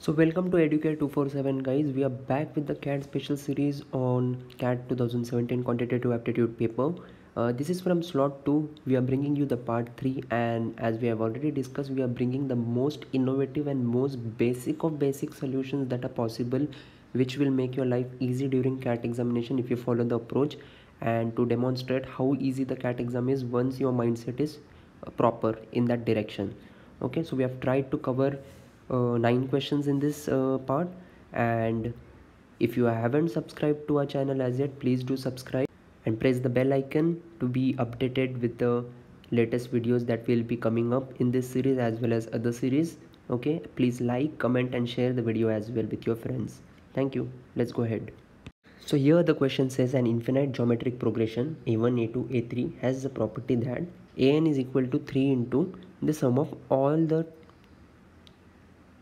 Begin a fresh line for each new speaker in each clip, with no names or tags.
So welcome to Educare 247 guys. We are back with the CAT special series on CAT 2017 quantitative aptitude paper. This is from slot 2. We are bringing you the part 3, and as we have already discussed, we are bringing the most innovative and most basic of basic solutions that are possible, which will make your life easy during CAT examination if you follow the approach, and to demonstrate how easy the CAT exam is once your mindset is proper in that direction. Okay, so we have tried to cover 9 questions in this part, and if you haven't subscribed to our channel as yet, please do subscribe and press the bell icon to be updated with the latest videos that will be coming up in this series as well as other series. Okay, please like, comment and share the video as well with your friends. Thank you. Let's go ahead. So here the question says an infinite geometric progression a1, a2, a3 has the property that an is equal to 3 into the sum of all the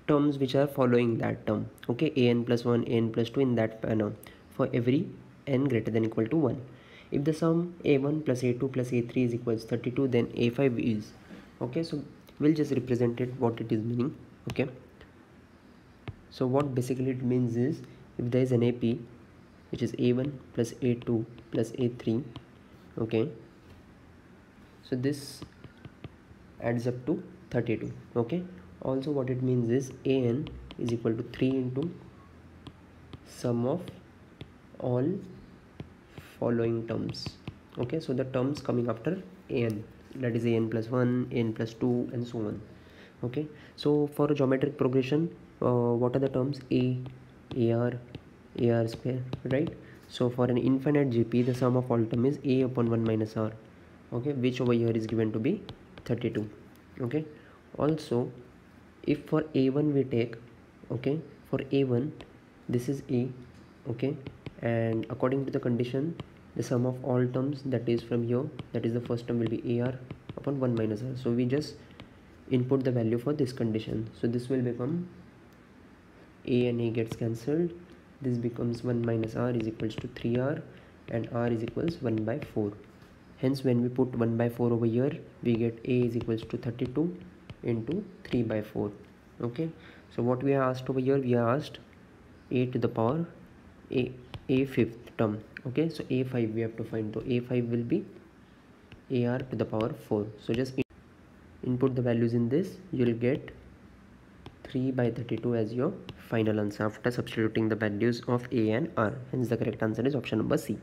terms which are following that term. Okay, an plus 1, an plus 2 in that manner for every n greater than equal to 1. If the sum a1 plus a2 plus a3 is equals 32, then a5 is. Okay, so we'll just represent it what it is meaning. Okay, so what basically it means is, if there is an AP which is a1 plus a2 plus a3, okay, so this adds up to 32. Okay, also what it means is an is equal to 3 into sum of all following terms. Okay, so the terms coming after an, that is an plus 1, an plus 2 and so on. Okay, so for a geometric progression, what are the terms? ar square, right? So for an infinite GP, the sum of all term is a upon 1 minus r, okay, which over here is given to be 32. Okay, also if for a1 we take, okay, for a1 this is a, okay, and according to the condition, the sum of all terms that is from here, that is the first term, will be ar upon 1 minus r. So we just input the value for this condition. So this will become a and a gets cancelled. This becomes 1 minus r is equals to 3r, and r is equals 1 by 4. Hence when we put 1 by 4 over here, we get a is equals to 32 into 3 by 4. Okay, so what we are asked over here, we are asked a to the power a fifth term. Okay, so a5 we have to find. So a5 will be ar to the power 4. So just input the values in this, you will get 3 by 32 as your final answer after substituting the values of a and r. Hence the correct answer is option number C.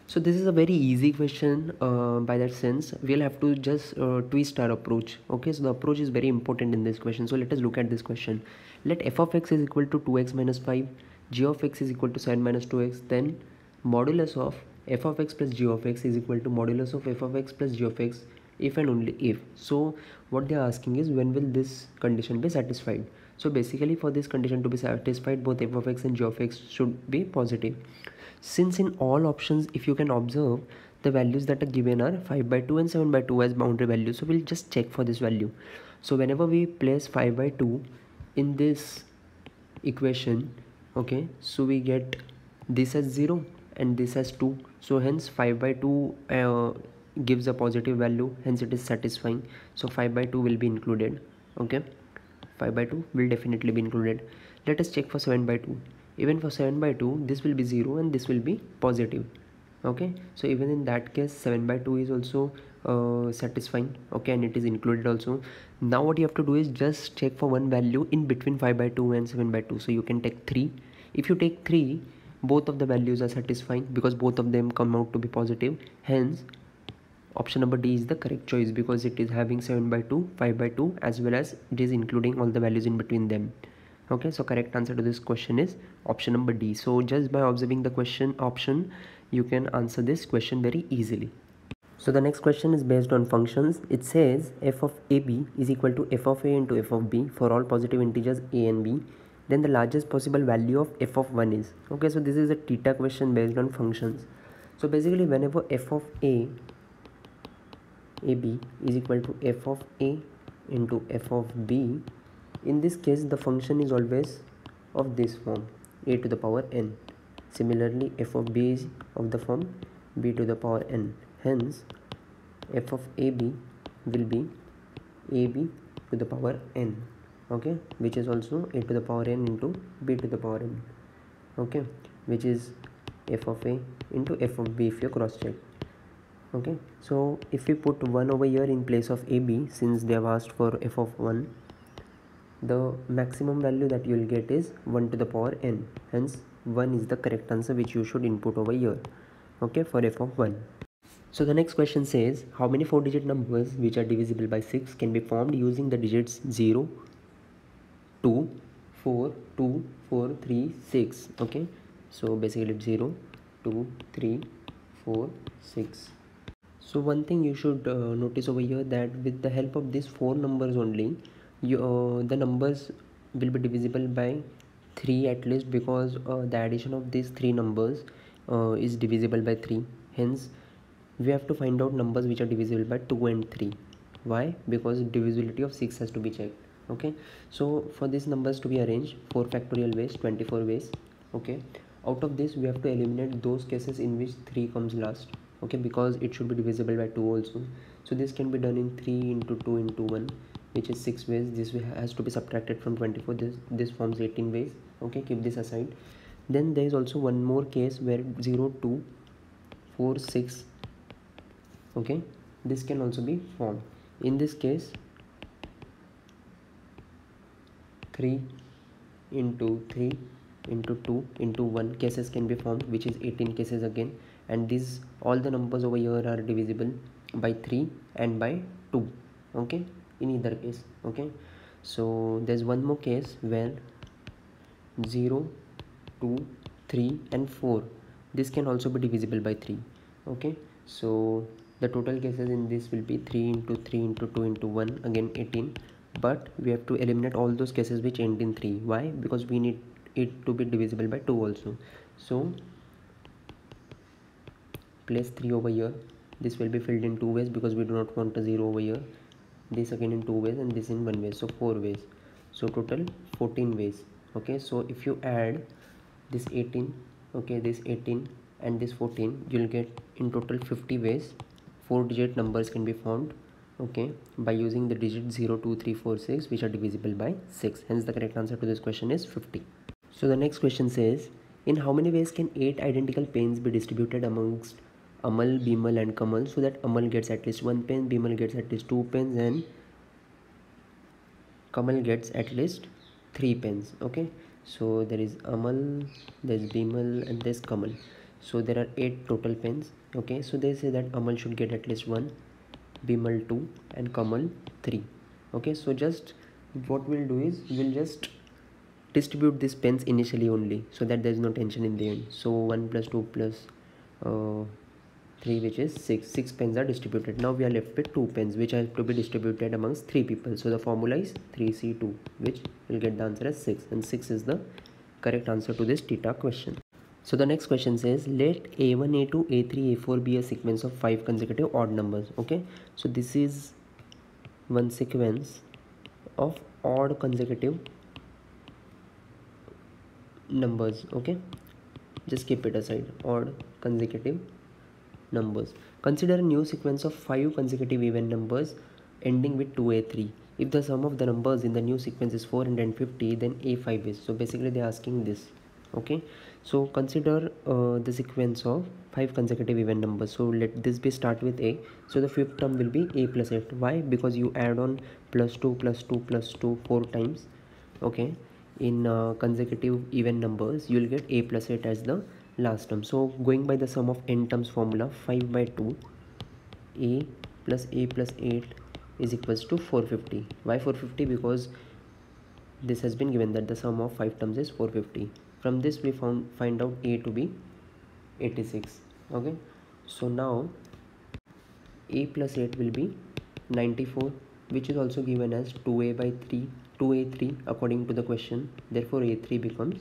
So this is a very easy question. By that sense, we'll have to just twist our approach. Okay, so the approach is very important in this question. So let us look at this question. Let f of x is equal to 2x minus 5, g of x is equal to 7 minus 2x, then modulus of f of x plus g of x is equal to modulus of f of x plus g of x if and only if. So what they are asking is, when will this condition be satisfied? So basically, for this condition to be satisfied, both f of x and g of x should be positive. Since in all options, if you can observe, the values that are given are 5 by 2 and 7 by 2 as boundary values. So we'll just check for this value. So whenever we place 5 by 2 in this equation, okay, so we get this as 0 and this as 2. So hence 5 by 2 gives a positive value, hence it is satisfying. So 5 by 2 will be included. Okay, 5 by 2 will definitely be included. Let us check for 7 by 2. Even for 7 by 2, this will be 0 and this will be positive. Okay, so even in that case, 7 by 2 is also satisfying. Okay, and it is included also. Now what you have to do is just check for one value in between 5 by 2 and 7 by 2. So you can take 3. If you take 3, both of the values are satisfying because both of them come out to be positive. Hence option number D is the correct choice, because it is having 7 by 2, 5 by 2, as well as it is including all the values in between them. Okay, so correct answer to this question is option number D. So just by observing the question option, you can answer this question very easily. So the next question is based on functions. It says f of AB is equal to f of A into f of B for all positive integers A and B. Then the largest possible value of f of 1 is. Okay, so this is a theta question based on functions. So basically, whenever f of AB is equal to f of A into f of B, in this case the function is always of this form, a to the power n. Similarly, f of B is of the form b to the power n. Hence f of AB will be ab to the power n. okay, which is also a to the power n into b to the power n, okay, which is f of a into f of b if you cross check. Okay, so if we put 1 over here in place of ab, since they have asked for f of 1, the maximum value that you will get is 1 to the power n, hence 1 is the correct answer which you should input over here, okay, for f of 1. So the next question says, how many 4-digit numbers which are divisible by 6 can be formed using the digits 0, 2, 4, 2, 4, 3, 6, okay, so basically it's 0, 2, 3, 4, 6. So one thing you should notice over here, that with the help of these 4 numbers only, the numbers will be divisible by 3 at least, because the addition of these 3 numbers is divisible by 3. Hence we have to find out numbers which are divisible by 2 and 3. Why? Because divisibility of 6 has to be checked. Okay, so for these numbers to be arranged 4 factorial ways, 24 ways. Okay, out of this we have to eliminate those cases in which 3 comes last, okay, because it should be divisible by 2 also. So this can be done in 3 into 2 into 1, which is 6 ways. This has to be subtracted from 24. This forms 18 ways. Okay, keep this aside. Then there is also one more case where 0, 2, 4, 6, okay, this can also be formed. In this case 3 into 3 into 2 into 1 cases can be formed, which is 18 cases again, and these all the numbers over here are divisible by 3 and by 2, okay, in either case. Okay, so there's one more case where 0, 2, 3 and 4, this can also be divisible by 3. Okay, so the total cases in this will be 3 into 3 into 2 into 1, again 18, but we have to eliminate all those cases which end in 3. Why? Because we need it to be divisible by 2 also. So place 3 over here. This will be filled in 2 ways because we do not want a 0 over here. This again in 2 ways and this in 1 way, so 4 ways, so total 14 ways. Okay, so if you add this 18, okay, this 18 and this 14, you'll get in total 50 ways 4-digit numbers can be formed, okay, by using the digit 0, 2, 3, 4, 6 which are divisible by 6. Hence the correct answer to this question is 50. So the next question says, in how many ways can 8 identical pens be distributed amongst Amal, Bimal and Kamal, so that Amal gets at least 1 pen, Bimal gets at least 2 pens and Kamal gets at least 3 pens. Okay, so there is Amal, there's Bimal and there's Kamal, so there are 8 total pens. Okay, so they say that Amal should get at least 1, Bimal 2 and Kamal 3. Okay, so just what we'll do is we'll just distribute these pens initially only, so that there is no tension in the end. So 1 plus 2 plus 3, which is 6 pens are distributed. Now we are left with 2 pens which have to be distributed amongst 3 people. So the formula is 3C2, which will get the answer as 6, and 6 is the correct answer to this theta question. So the next question says, let A1, A2, A3, A4 be a sequence of 5 consecutive odd numbers. Okay, so this is one sequence of odd consecutive numbers. Okay, just keep it aside, odd consecutive numbers. Consider a new sequence of 5 consecutive even numbers ending with 2A3. If the sum of the numbers in the new sequence is 450, then A5 is. So basically they are asking this. Okay, so consider the sequence of 5 consecutive even numbers. So let this be start with A. So the fifth term will be A plus 8. Why? Because you add on plus 2 plus 2 plus 2 4 times. Okay, in consecutive even numbers you will get A plus 8 as the last term. So going by the sum of n terms formula, 5 by 2 A plus 8 is equals to 450. Why 450? Because this has been given that the sum of 5 terms is 450. From this we find out A to be 86. Okay, so now A plus 8 will be 94, which is also given as 2A by 3, 2A3 according to the question. Therefore A3 becomes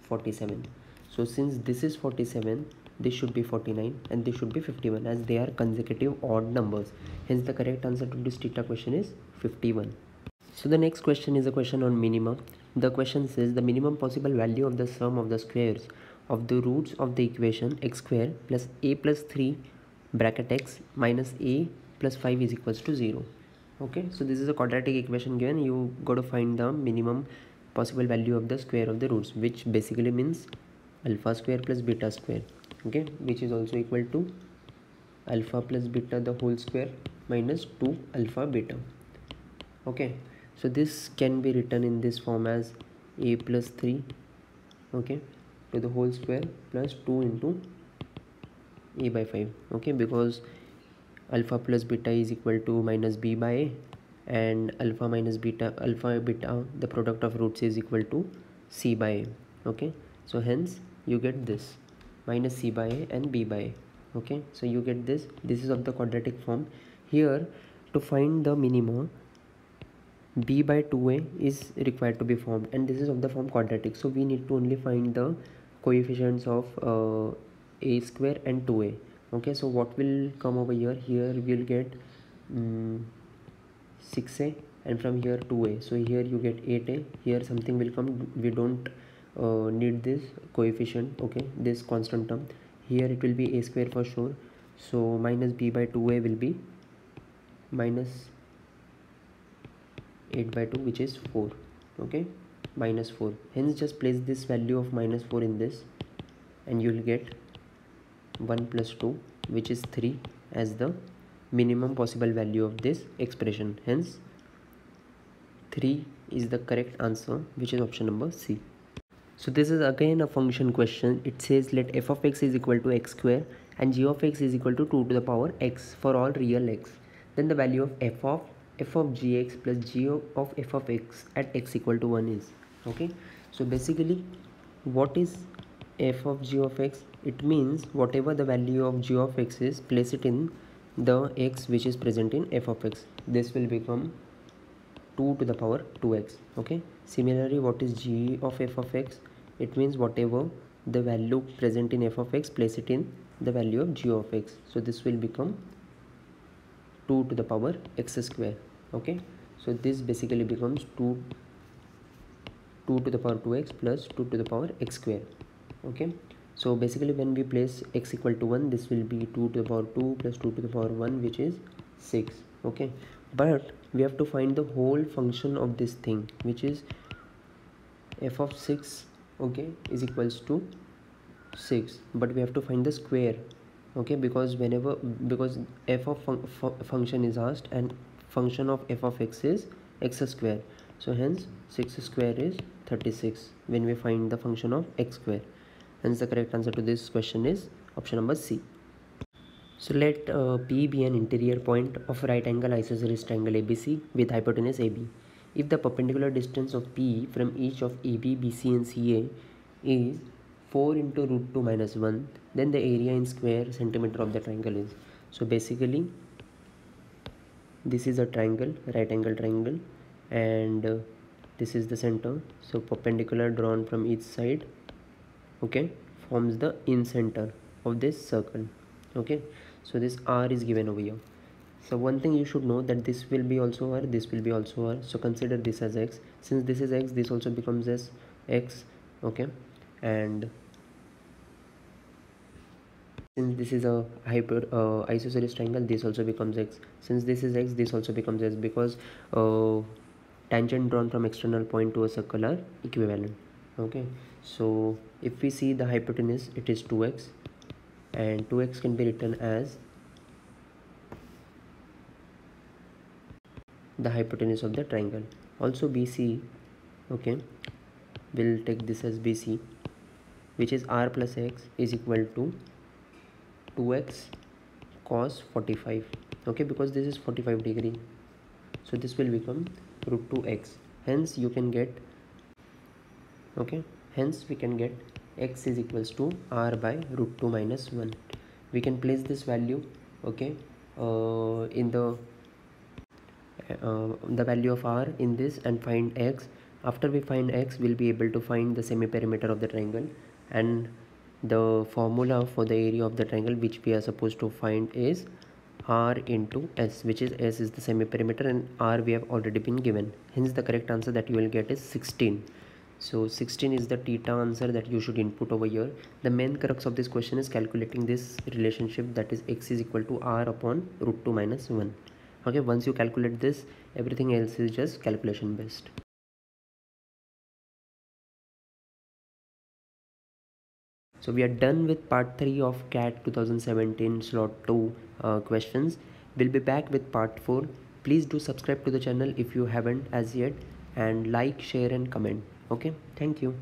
47. So since this is 47, this should be 49 and this should be 51, as they are consecutive odd numbers. Hence the correct answer to this theta question is 51. So the next question is a question on minima. The question says the minimum possible value of the sum of the squares of the roots of the equation x square plus a plus 3 bracket x minus a plus 5 is equals to 0. Okay, so this is a quadratic equation given. You got to find the minimum possible value of the square of the roots, which basically means alpha square plus beta square, okay, which is also equal to alpha plus beta the whole square minus 2 alpha beta. Okay, so this can be written in this form as a plus 3, okay, to the whole square plus 2 into a by 5, okay, because alpha plus beta is equal to minus b by a, and alpha minus beta, alpha beta, the product of roots is equal to c by a. Okay, so hence you get this minus c by a and b by a. Okay, so you get this is of the quadratic form. Here, to find the minima, b by 2a is required to be formed, and this is of the form quadratic, so we need to only find the coefficients of a square and 2a. Okay, so what will come over here? Here we'll get 6a, and from here 2a, so here you get 8a. Here something will come, we don't need this coefficient, okay, this constant term. Here it will be a square for sure, so minus b by 2a will be minus 8 by 2, which is 4. Okay, minus 4. Hence just place this value of minus 4 in this, and you will get 1 plus 2, which is 3, as the minimum possible value of this expression. Hence 3 is the correct answer, which is option number C. So this is again a function question. It says let f of x is equal to x square and g of x is equal to 2 to the power x for all real x. Then the value of f of gx plus g of f of x at x equal to 1 is. Okay, so basically what is f of g of x? It means whatever the value of g of x is, place it in the x which is present in f of x. This will become 2 to the power 2x. Okay, similarly what is g of f of x? It means whatever the value present in f of x, place it in the value of g of x. So this will become 2 to the power x square. Okay, so this basically becomes 2 to the power 2x plus 2 to the power x square. Okay, so basically when we place x equal to 1, this will be 2 to the power 2 plus 2 to the power 1, which is 6. Okay, but we have to find the whole function of this thing, which is f of 6, okay, is equals to 6, but we have to find the square. Okay, because f of function is asked, and function of f of x is x square, so hence 6 square is 36 when we find the function of x square. Hence the correct answer to this question is option number C. So let P be an interior point of right angle isosceles triangle ABC with hypotenuse AB. If the perpendicular distance of P from each of AB, BC and CA is 4 into root 2 minus 1, then the area in square centimeter of the triangle is. So basically this is a triangle, right angle triangle, and this is the center. So perpendicular drawn from each side, okay, forms the in center of this circle. Okay, so this R is given over here. So one thing you should know, that this will be also R, this will be also R, so consider this as X. Since this is X, this also becomes as X. Okay, and since this is a isosceles triangle, this also becomes X. Since this is X, this also becomes X, because tangent drawn from external point to a circle are equivalent. Okay, so if we see the hypotenuse, it is 2x, and 2x can be written as the hypotenuse of the triangle. Also BC, okay, we'll take this as BC, which is R plus X is equal to 2x cos 45. Okay, because this is 45 degree, so this will become root 2x. Hence you can get, okay, hence we can get x is equals to R by root 2 minus 1. We can place this value, okay, in the value of R in this and find x. After we find x, we'll be able to find the semi-perimeter of the triangle, and the formula for the area of the triangle which we are supposed to find is R into S, which is S is the semi-perimeter and R we have already been given. Hence the correct answer that you will get is 16. So 16 is the theta answer that you should input over here. The main crux of this question is calculating this relationship, that is x is equal to R upon root 2 minus 1. Okay, once you calculate this, everything else is just calculation based. So we are done with part 3 of CAT 2017 slot 2 questions. We'll be back with part 4. Please do subscribe to the channel if you haven't as yet, and like, share and comment. Okay, thank you.